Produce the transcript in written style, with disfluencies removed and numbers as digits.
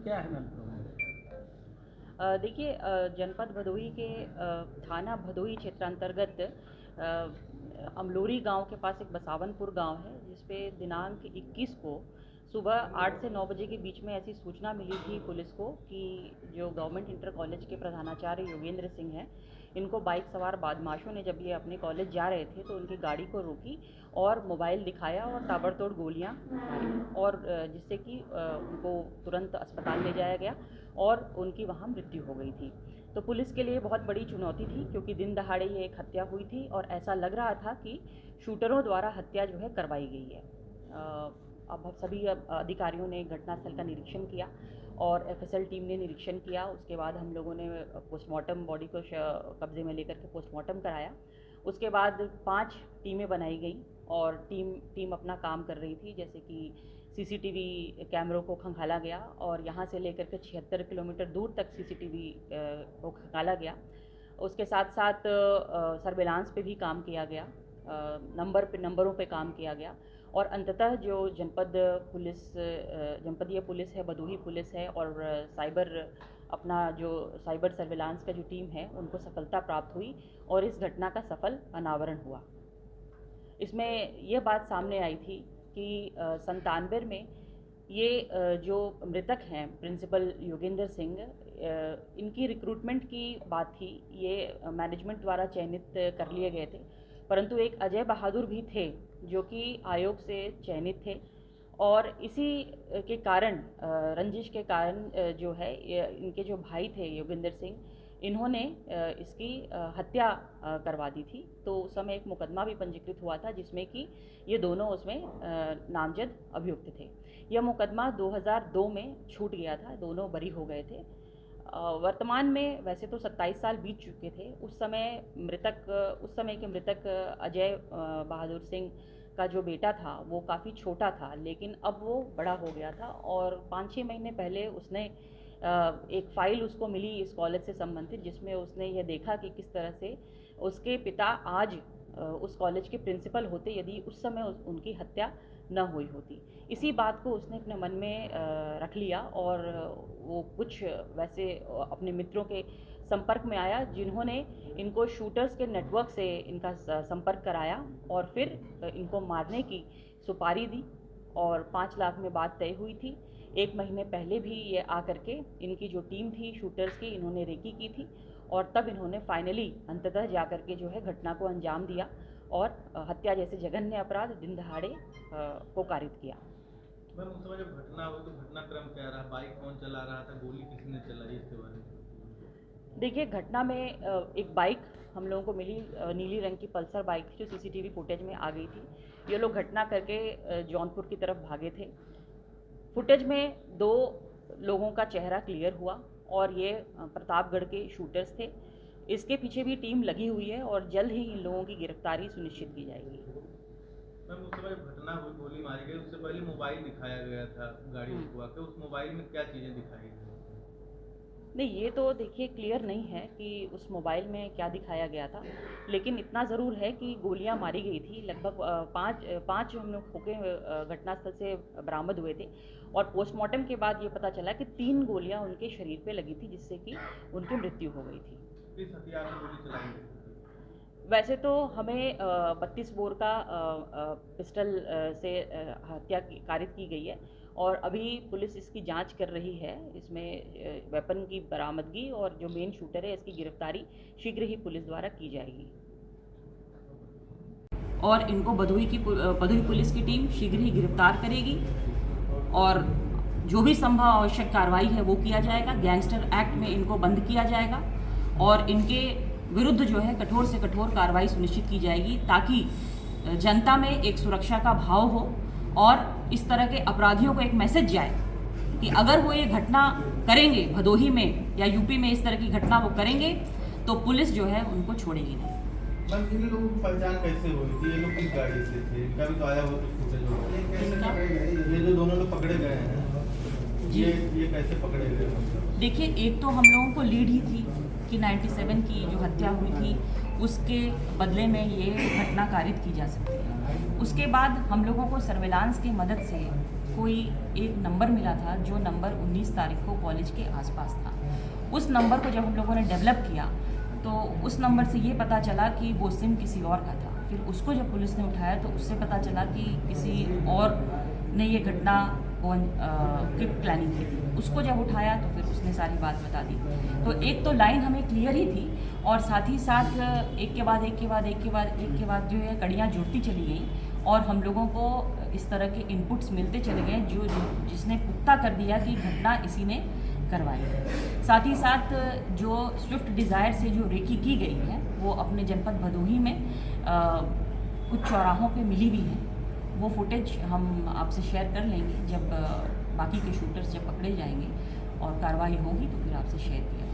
क्या है ma'am problem? देखिए, जनपद भदोही के थाना भदोही क्षेत्रांतर्गत अमलोरी गांव के पास एक बसावनपुर गांव है, जिस पे दिनांक 21 को सुबह 8 से 9 बजे के बीच में ऐसी सूचना मिली थी पुलिस को कि जो गवर्नमेंट इंटर कॉलेज के प्रधानाचार्य योगेंद्र सिंह हैं, इनको बाइक सवार बदमाशों ने, जब ये अपने कॉलेज जा रहे थे तो उनकी गाड़ी को रोकी और मोबाइल दिखाया और ताबड़तोड़ गोलियां मारी, और जिससे कि उनको तुरंत अस्पताल ले जाया गया और उनकी वहाँ मृत्यु हो गई थी। तो पुलिस के लिए बहुत बड़ी चुनौती थी, क्योंकि दिन दहाड़े ये एक हत्या हुई थी और ऐसा लग रहा था कि शूटरों द्वारा हत्या जो है करवाई गई है। अब सभी अधिकारियों ने घटनास्थल का निरीक्षण किया और एफएसएल टीम ने निरीक्षण किया। उसके बाद हम लोगों ने पोस्टमार्टम, बॉडी को कब्जे में लेकर के पोस्टमार्टम कराया। उसके बाद 5 टीमें बनाई गई और टीम अपना काम कर रही थी, जैसे कि सीसीटीवी कैमरों को खंगाला गया और यहाँ से लेकर के 76 किलोमीटर दूर तक सीसीटीवी को खंगाला गया। उसके साथ साथ सर्विलांस पे भी काम किया गया, नंबरों पे काम किया गया और अंततः जो जनपदीय पुलिस है, भदोही पुलिस है और साइबर सर्विलांस का जो टीम है, उनको सफलता प्राप्त हुई और इस घटना का सफल अनावरण हुआ। इसमें यह बात सामने आई थी कि 97 में ये जो मृतक हैं प्रिंसिपल योगेंद्र सिंह, इनकी रिक्रूटमेंट की बात थी। ये मैनेजमेंट द्वारा चयनित कर लिए गए थे, परंतु एक अजय बहादुर भी थे जो कि आयोग से चयनित थे और इसी के कारण, रंजिश के कारण जो है, इनके जो भाई थे योगेंद्र सिंह, इन्होंने इसकी हत्या करवा दी थी। तो उस समय एक मुकदमा भी पंजीकृत हुआ था जिसमें कि ये दोनों उसमें नामजद अभियुक्त थे। यह मुकदमा 2002 में छूट गया था, दोनों बरी हो गए थे। वर्तमान में वैसे तो 27 साल बीत चुके थे। उस समय के मृतक अजय बहादुर सिंह का जो बेटा था वो काफ़ी छोटा था, लेकिन अब वो बड़ा हो गया था और 5-6 महीने पहले उसने एक फ़ाइल उसको मिली इस कॉलेज से संबंधित, जिसमें उसने यह देखा कि किस तरह से उसके पिता आज उस कॉलेज के प्रिंसिपल होते यदि उस समय उनकी हत्या न हुई होती। इसी बात को उसने अपने मन में रख लिया और वो कुछ वैसे अपने मित्रों के संपर्क में आया, जिन्होंने इनको शूटर्स के नेटवर्क से इनका संपर्क कराया और फिर इनको मारने की सुपारी दी और 5 लाख में बात तय हुई थी। 1 महीने पहले भी ये आकर के इनकी जो टीम थी शूटर्स की, इन्होंने रेकी की थी और तब इन्होंने फाइनली अंततः जाकर के जो है घटना को अंजाम दिया और हत्या जैसे जघन्य अपराध दिन दहाड़े को कारित किया। मैम, उस समय जब घटना हुई तो घटनाक्रम क्या रहा? बाइक कौन चला रहा था? गोली किसने चलाई? इसके बारे में देखिए, घटना में एक बाइक हम लोगों को मिली, नीली रंग की पल्सर बाइक थी जो सीसीटीवी फुटेज में आ गई थी। ये लोग घटना करके जौनपुर की तरफ भागे थे। फुटेज में 2 लोगों का चेहरा क्लियर हुआ और ये प्रतापगढ़ के शूटर्स थे। इसके पीछे भी टीम लगी हुई है और जल्द ही इन लोगों की गिरफ्तारी सुनिश्चित की जाएगी। मैम, उस समय जब घटना हुई, गोली मारी गई, उससे पहले मोबाइल दिखाया गया था गाड़ी रुकवा के। उस मोबाइल में क्या चीज़ें दिखाई गई? नहीं, ये तो देखिए क्लियर नहीं है कि उस मोबाइल में क्या दिखाया गया था, लेकिन इतना ज़रूर है कि गोलियां मारी गई थी। लगभग पाँच हम लोग खोखे घटनास्थल से बरामद हुए थे और पोस्टमार्टम के बाद ये पता चला कि 3 गोलियां उनके शरीर पे लगी थी, जिससे कि उनकी मृत्यु हो गई थी। किस हथियार से गोली चलाई गई? वैसे तो हमें 32 बोर का पिस्टल से हत्या कारित की गई है और अभी पुलिस इसकी जांच कर रही है। इसमें वेपन की बरामदगी और जो मेन शूटर है इसकी गिरफ्तारी शीघ्र ही पुलिस द्वारा की जाएगी और इनको भदोही पुलिस की टीम शीघ्र ही गिरफ्तार करेगी और जो भी संभव आवश्यक कार्रवाई है वो किया जाएगा। गैंगस्टर एक्ट में इनको बंद किया जाएगा और इनके विरुद्ध जो है कठोर से कठोर कार्रवाई सुनिश्चित की जाएगी, ताकि जनता में एक सुरक्षा का भाव हो और इस तरह के अपराधियों को एक मैसेज जाए कि अगर वो ये घटना करेंगे भदोही में या यूपी में, इस तरह की घटना वो करेंगे तो पुलिस जो है उनको छोड़ेगी नहीं। मैम, इन लोगों की पहचान कैसे हुई थी? ये लोग किस गाड़ी से थे? इनका भी तो आया हो तो फुटेज होगा। ये जो दोनों लोग पकड़े गए हैं, ये कैसे पकड़े गए? देखिए, एक तो हम लोगों को लीड ही थी कि 97 की जो हत्या हुई थी उसके बदले में ये घटना कारित की जा सकती है। उसके बाद हम लोगों को सर्विलांस की मदद से कोई एक नंबर मिला था जो नंबर 19 तारीख को कॉलेज के आसपास था। उस नंबर को जब हम लोगों ने डेवलप किया तो उस नंबर से ये पता चला कि वो सिम किसी और का था। फिर उसको जब पुलिस ने उठाया तो उससे पता चला कि किसी और ने ये घटना की प्लानिंग की थी। उसको जब उठाया तो फिर उसने सारी बात बता दी। तो एक तो लाइन हमें क्लियर ही थी और साथ ही साथ एक के बाद जो है कड़ियाँ जुड़ती चली गई और हम लोगों को इस तरह के इनपुट्स मिलते चले गए जिसने पुख्ता कर दिया कि घटना इसी ने करवाई। साथ ही साथ जो स्विफ्ट डिज़ायर से जो रेकी की गई है वो अपने जनपद भदोही में कुछ चौराहों पे मिली भी है। वो फुटेज हम आपसे शेयर कर लेंगे जब बाकी के शूटर्स जब पकड़े जाएंगे और कार्रवाई होगी तो फिर आपसे शेयर किया